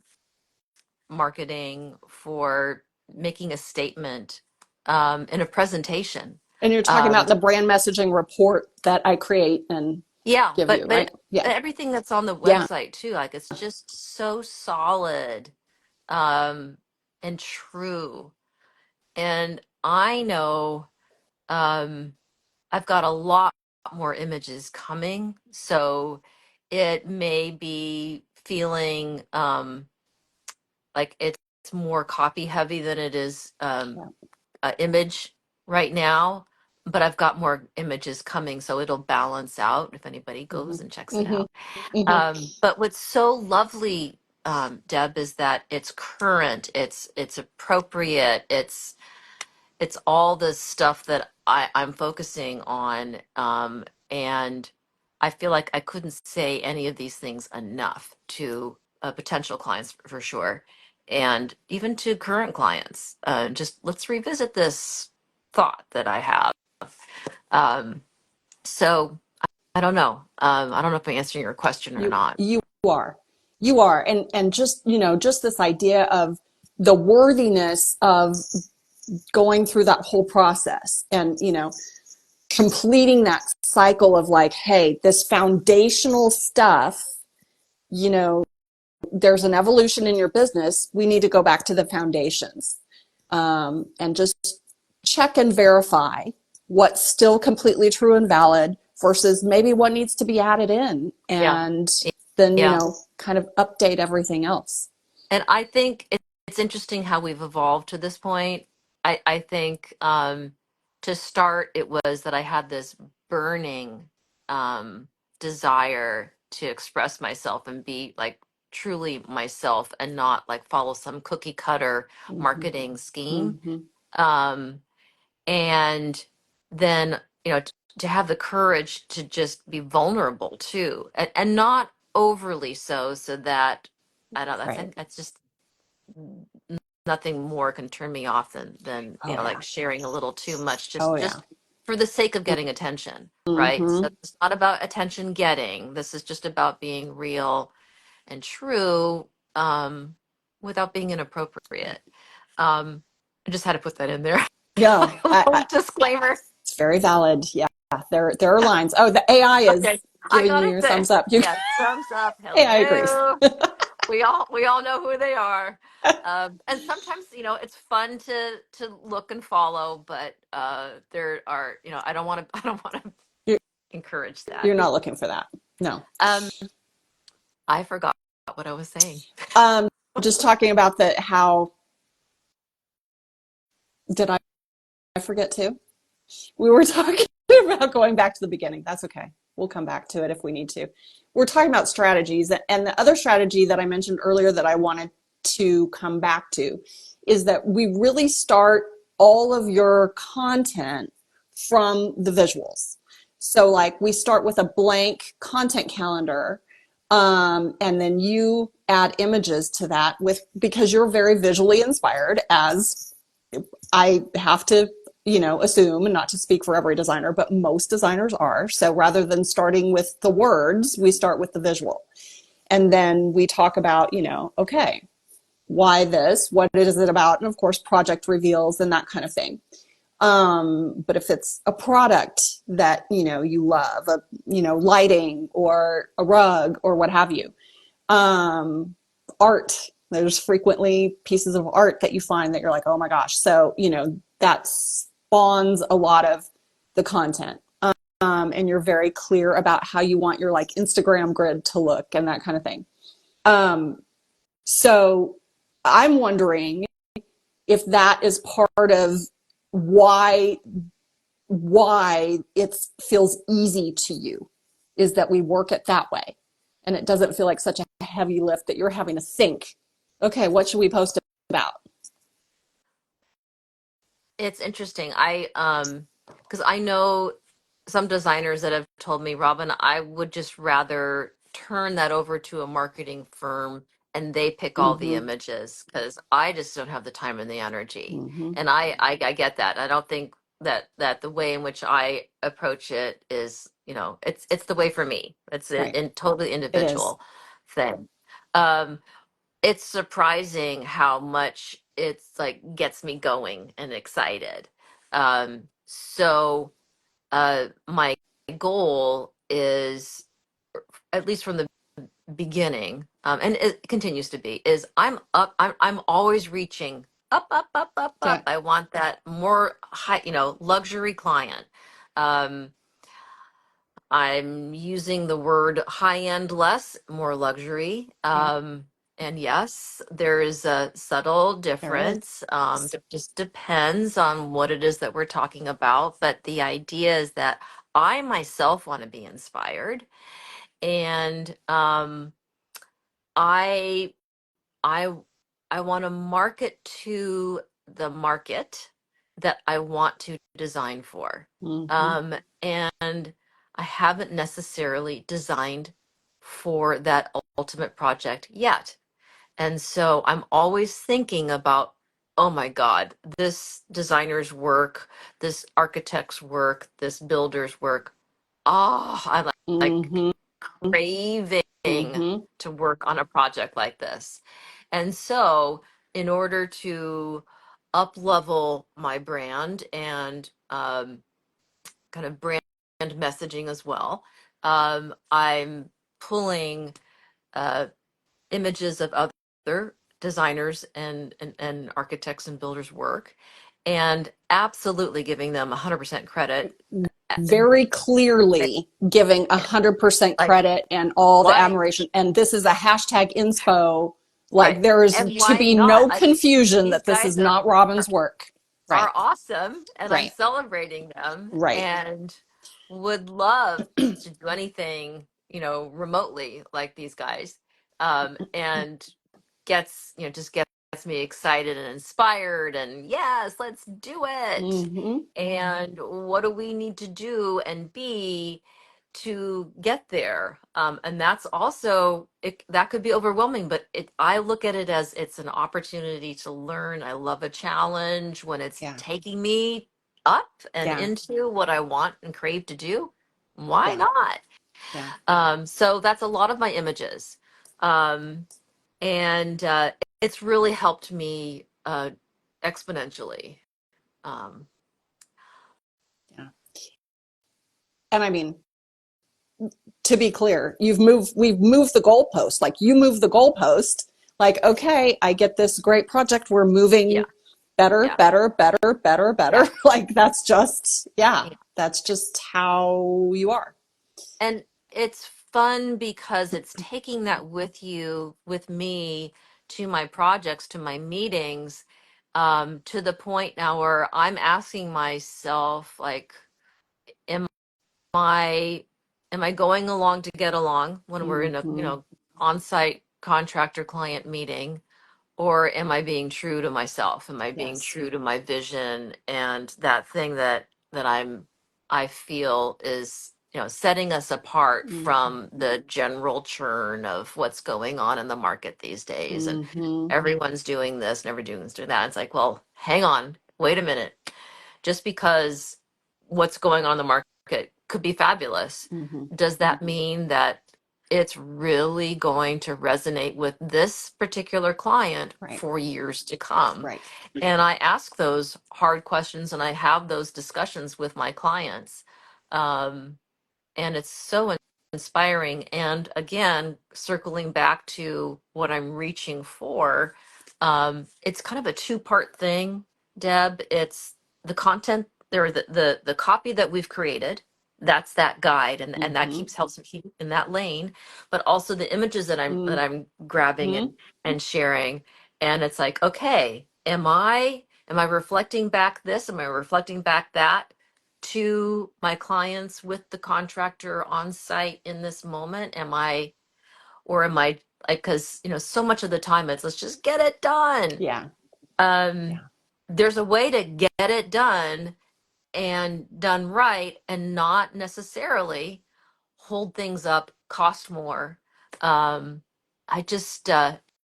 marketing, for making a statement, in a presentation. and you're talking about Um, the brand messaging report that I create and yeah, give you, right? Yeah. everything that's on the Yeah. website too, like it's just so solid um, and true. And I know um, I've got a lot more images coming, so it may be feeling like it's more copy heavy than it is Yeah. image right now. But I've got more images coming, so it'll balance out if anybody Mm-hmm. goes and checks it Mm-hmm. out. Mm-hmm. But what's so lovely, Deb, is that it's current, it's appropriate, it's all the stuff that I'm focusing on. And I feel like I couldn't say any of these things enough to potential clients for sure. And even to current clients, just let's revisit this thought that I have. Um, so I don't know. I don't know if I'm answering your question or not. You are. You are. And just, just this idea of the worthiness of going through that whole process and, completing that cycle of like, hey, this foundational stuff, you know, there's an evolution in your business. We need to go back to the foundations, and just check and verify what's still completely true and valid versus maybe what needs to be added in. Yeah. And then, Yeah. kind of update everything else. And I think it's interesting how we've evolved to this point. I think to start, it was that I had this burning desire to express myself and be like truly myself and not like follow some cookie cutter Mm-hmm. marketing scheme. Mm-hmm. Um, and then, to have the courage to just be vulnerable too, and not overly so that I don't, I Right. think that's just nothing more can turn me off than Oh, like yeah. sharing a little too much Oh, yeah. just for the sake of getting attention, right? So Mm-hmm. it's not about attention getting. This is just about being real and true, without being inappropriate. I just had to put that in there. Yeah. Like a little disclaimer. It's very valid. Yeah. There are lines. Oh, the AI is Okay, I giving you gotta your say, thumbs up. yeah, thumbs up. AI agrees. Hello. We all know who they are. And sometimes, it's fun to look and follow, but there are, I don't want to I don't want to You're, encourage that. you're not looking for that. No. Um, I forgot what I was saying. Um, just talking about how did I forget to? We were talking about going back to the beginning. That's okay. We'll come back to it if we need to. We're talking about strategies. And the other strategy that I mentioned earlier that I wanted to come back to is that we really start all of your content from the visuals. So, like, we start with a blank content calendar, and then you add images to that because you're very visually inspired, as I have to, assume, and not to speak for every designer, but most designers are. So rather than starting with the words, we start with the visual. And then we talk about, okay, why this, what is it about, and of course, project reveals and that kind of thing. But if it's a product that, you love, lighting or a rug or what have you, art, there's frequently pieces of art that you find that you're like, oh my gosh. So, that spawns a lot of the content. And you're very clear about how you want your like Instagram grid to look and that kind of thing. Um, so I'm wondering if that is part of why it feels easy to you, is that we work it that way, and it doesn't feel like such a heavy lift that you're having to think, okay, what should we post about? It's interesting. Because I know some designers that have told me, Robin, I would just rather turn that over to a marketing firm and they pick all the Mm-hmm. images because I just don't have the time and the energy. Mm-hmm. And I get that. I don't think that the way in which I approach it is, it's the way for me. It's Right. a totally It is. individual thing. Um, it's surprising how much it's like gets me going and excited. My goal is, at least from the beginning, and it continues to be, is I'm always reaching up, up, up, up, Yeah. up. I want that more high, luxury client. Um, I'm using the word high end less, more luxury. Yeah. And yes, there is a subtle There is. difference. It just depends on what it is that we're talking about. But the idea is that I myself want to be inspired, and I I I want to market to the market that I want to design for. Mm-hmm. And I haven't necessarily designed for that ultimate project yet. And so I'm always thinking about, oh my God, this designer's work, this architect's work, this builder's work. Oh, I'm like Mm-hmm. craving Mm-hmm. to work on a project like this. And so, in order to up level my brand and kind of brand messaging as well, I'm pulling uh, images of other designers and architects and builders' work, and absolutely giving them 100% credit. uh, Very clearly giving 100% Like, credit and all the why? admiration. And this is a hashtag inspo. Like, Right. there is And to why be not? no confusion These that this guys is not Robin's work. Right. are awesome and I'm Right. celebrating them Right. and would love to do anything, remotely like these guys. And just gets me excited and inspired and yes, let's do it. Mm-hmm. And what do we need to do and be to get there? And that's also that could be overwhelming, but I look at it as it's an opportunity to learn. I love a challenge when it's Yeah. taking me up and Yeah. into what I want and crave to do. Why Yeah. not? Yeah. So that's a lot of my images. Um, and it's really helped me exponentially. Um, Yeah. And I mean, to be clear, we've moved the goalpost. Like, you move the goalpost. Like, okay, I get this great project. We're yeah, moving better, yeah, better, better, better, better. yeah, Like, that's just, yeah, yeah. that's just how you are. And it's fun because it's taking that with me to my projects, to my meetings, to the point now where I'm asking myself, like, am I am I going along to get along when we're in a, Mm-hmm. on-site contractor client meeting? Or am I being true to myself? Am I being Yes. true to my vision and that thing that I feel is, setting us apart Mm-hmm. from the general churn of what's going on in the market these days, and Mm-hmm. everyone's doing this and everyone's doing that. It's like, well, hang on, wait a minute. Just because what's going on in the market could be fabulous, Mm-hmm. does that mean that it's really going to resonate with this particular client Right. for years to come. Right. And I ask those hard questions and I have those discussions with my clients. Um, and it's so inspiring. And again, circling back to what I'm reaching for, it's kind of a two-part thing, Deb. It's the content there, the copy that we've created. That's that guide, and that Mm-hmm. keeps helps me keep in that lane, but also the images that I'm grabbing Mm-hmm. and sharing. And it's like, okay, am I reflecting back this? Am I reflecting back that? To my clients with the contractor on site in this moment? Or am I like, because so much of the time it's let's just get it done. Yeah. um Yeah. there's a way to get it done and done right and not necessarily hold things up, cost more. I just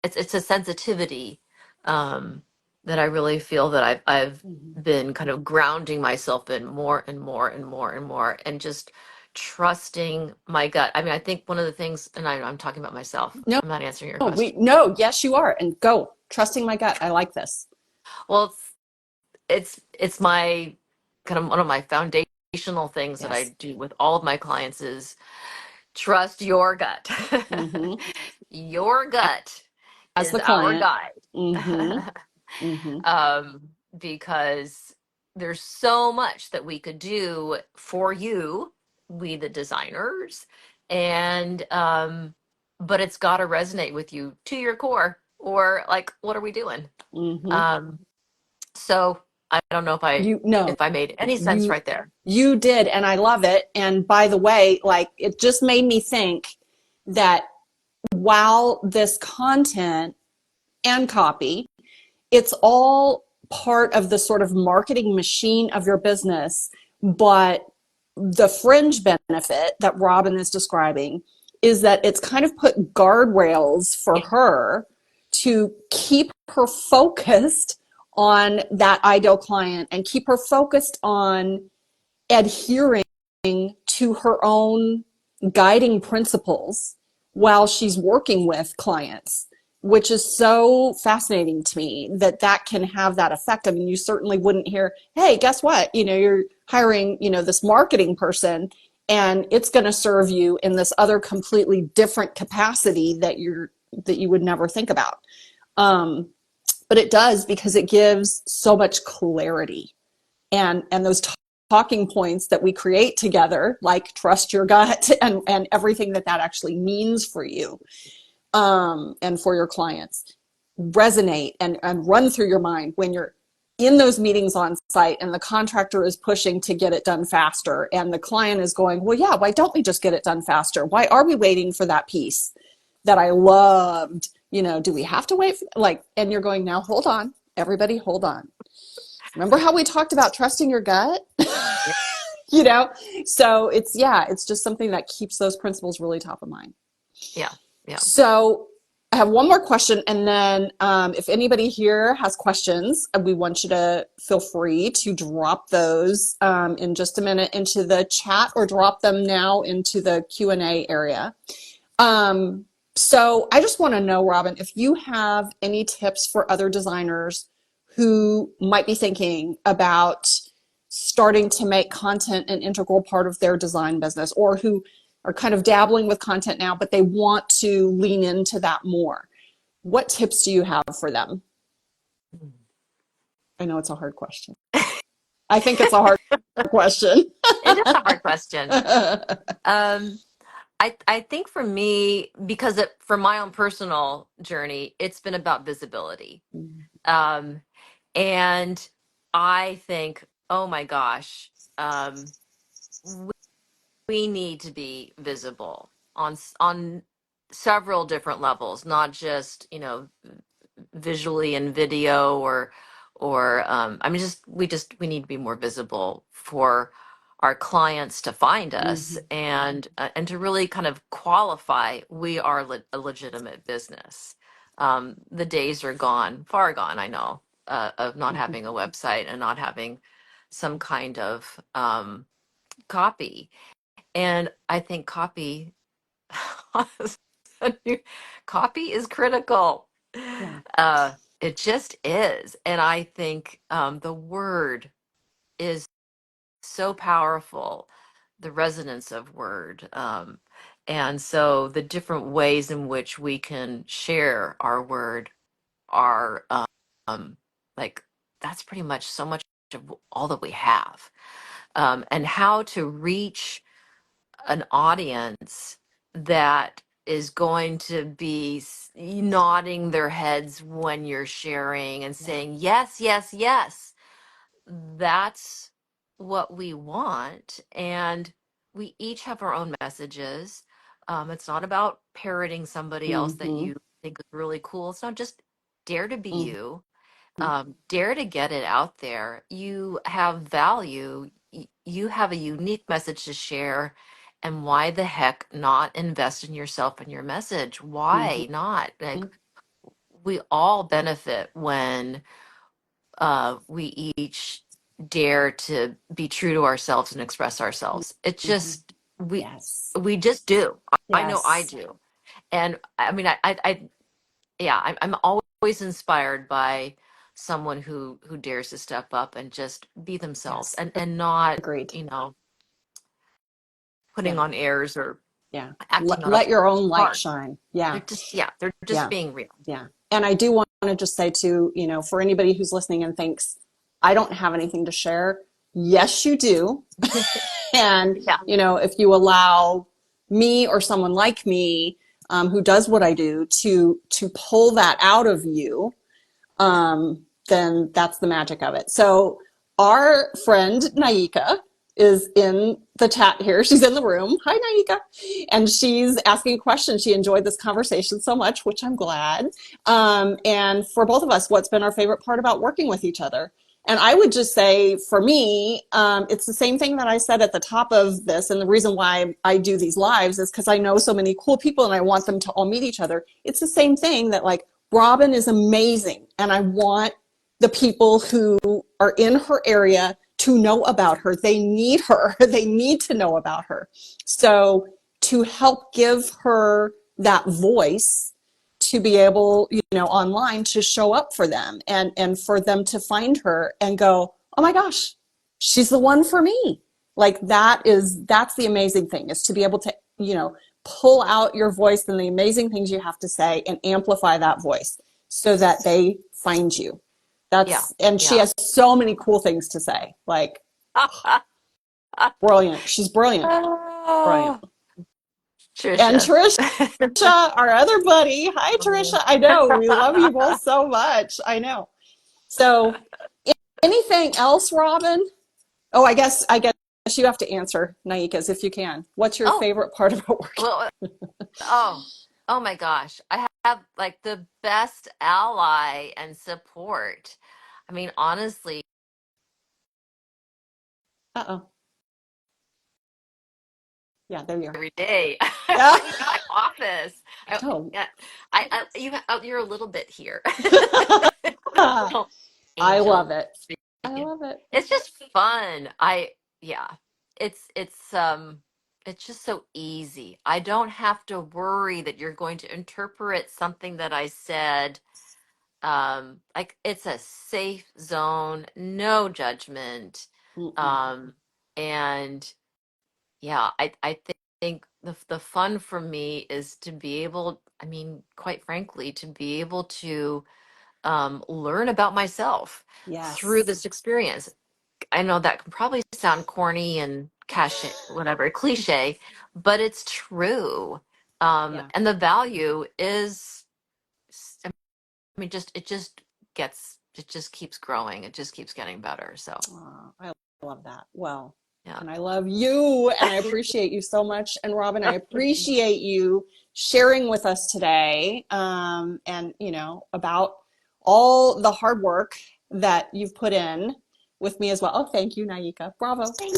it's a sensitivity um that I really feel that I've Mm-hmm. been kind of grounding myself in more and more and more and more, and just trusting my gut. I mean, I think one of the things, and I'm talking about myself. No, I'm not answering your no, question. yes, you are. And go. Trusting my gut. I like this. Well, it's my kind of one of my foundational things that I Yes. do with all of my clients is trust your gut. Mm-hmm. Your gut As is the our client. guide. Mm-hmm. Mm-hmm. Because there's so much that we could do for you, we the designers, and but it's got to resonate with you to your core, or like, what are we doing? Mm-hmm. Um, so I don't know if I You no, if I made any sense you right there. you did, and I love it. And by the way, like it just made me think that while this content and copy, it's all part of the sort of marketing machine of your business, but the fringe benefit that Robin is describing is that it's kind of put guardrails for her to keep her focused on that ideal client and keep her focused on adhering to her own guiding principles while she's working with clients, which is so fascinating to me that that can have that effect. I mean, you certainly wouldn't hear, hey, guess what? You're hiring, this marketing person and it's going to serve you in this other completely different capacity that you would never think about. Um, but it does because it gives so much clarity and those talking points that we create together, like trust your gut and everything that actually means for you and for your clients, resonate and run through your mind when you're in those meetings on site and the contractor is pushing to get it done faster and the client is going, well, yeah, why don't we just get it done faster? Why are we waiting for that piece that I loved? Do we have to wait for, like, and you're going, now hold on, everybody, hold on. Remember how we talked about trusting your gut? Yeah, you know so it's just something that keeps those principles really top of mind. yeah, yeah. So I have one more question, and then if anybody here has questions, we want you to feel free to drop those in just a minute into the chat or drop them now into the Q&A area. um, so I just want to know, Robin, if you have any tips for other designers who might be thinking about starting to make content an integral part of their design business, or who are kind of dabbling with content now, but they want to lean into that more. What tips do you have for them? I know it's a hard question. I think it's a hard question. It is a hard question. Um, I think for me, because for my own personal journey, it's been about visibility. Um, and I think, oh my gosh, we, we need to be visible on several different levels, not just, visually in video, or I mean, we need to be more visible for our clients to find us, Mhm. and to really kind of qualify we are a legitimate business. The days are gone, far gone, I know, of not Mhm. having a website and not having some kind of copy. And I think copy Copy is critical. Yeah. It just is. And I think the word is so powerful, the resonance of word. And so the different ways in which we can share our word are um, like, that's pretty much so much of all that we have. And how to reach an audience that is going to be nodding their heads when you're sharing and Yeah. saying, yes, yes, yes. That's what we want. And we each have our own messages. It's not about parroting somebody else that Mm-hmm. you think is really cool. It's not just dare to be Mm-hmm. you, dare to get it out there. You have value. You have a unique message to share. And why the heck not invest in yourself and your message? Why not? Like, we all benefit when we each dare to be true to ourselves and express ourselves. It Mm-hmm. just, Yes. we just do. I know I Yes. do. And I mean, yeah, I'm always inspired by someone who dares to step up and just be themselves, Yes. and not, Agreed. you know, putting Yeah. on airs or Yeah. acting out Let of your own light part. shine. Yeah. They're just, yeah, they're just Yeah. being real. Yeah. And I do want to just say too, for anybody who's listening and thinks, I don't have anything to share. Yes, you do. And, Yeah, if you allow me or someone like me, who does what I do to pull that out of you, then that's the magic of it. So our friend Naika is in the chat here. She's in the room. Hi, Naika. And she's asking a question. She enjoyed this conversation so much, which I'm glad. And for both of us, what's been our favorite part about working with each other? And I would just say, for me, it's the same thing that I said at the top of this. And the reason why I do these lives is because I know so many cool people and I want them to all meet each other. It's the same thing that, like, Robin is amazing, and I want the people who are in her area to know about her. They need her. They need to know about her. So to help give her that voice to be able, online to show up for them and for them to find her and go, oh my gosh, she's the one for me. Like that's the amazing thing, is to be able to, pull out your voice and the amazing things you have to say and amplify that voice so that they find you. yeah, And she yeah. has so many cool things to say. Like, brilliant. She's brilliant. Brilliant. Oh, And Trisha. Trisha, our other buddy. Hi, Trisha. I know. We love you both so much. I know. So, anything else, Robin? Oh, I guess you have to answer, Naika's, if you can. What's your Oh, favorite part about working? well, oh, oh my gosh. I have like the best ally and support. I mean, honestly, Uh-oh. Yeah, there you are. every day Yeah. in my office. Oh. Yeah, you're a little bit here. Little I angel love it. I speaking. love it. It's just fun. Yeah, it's it's just so easy. I don't have to worry that you're going to interpret something that I said. Like, it's a safe zone, no judgment. Mm-mm. Um, and yeah, I think the fun for me is to be able, I mean, quite frankly, to be able to learn about myself through Yes. this experience. I know that can probably sound corny and cliche, whatever, cliche, but it's true. Yeah. And the value is, I mean, it just keeps growing. It just keeps getting better. So, Aw, I love that. Well, yeah. and I love you and I appreciate you so much. And Robin, I appreciate you sharing with us today, and, about all the hard work that you've put in with me as well. Oh, thank you, Naika. Bravo. Thank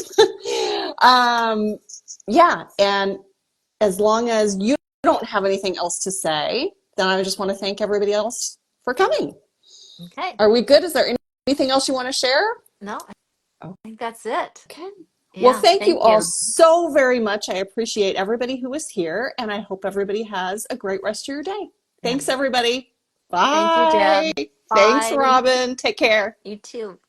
um, yeah. And as long as you don't have anything else to say, then I just want to thank everybody else for coming. you. Okay. Are we good? Is there anything else you want to share? No, I think that's it. Okay. Well, Yeah, thank you thank all you. so very much. I appreciate everybody who was here, and I hope everybody has a great rest of your day. Yeah. Thanks, everybody. Thank you, Bye. Deb. Thanks, Bye. Robin. Take care. You too.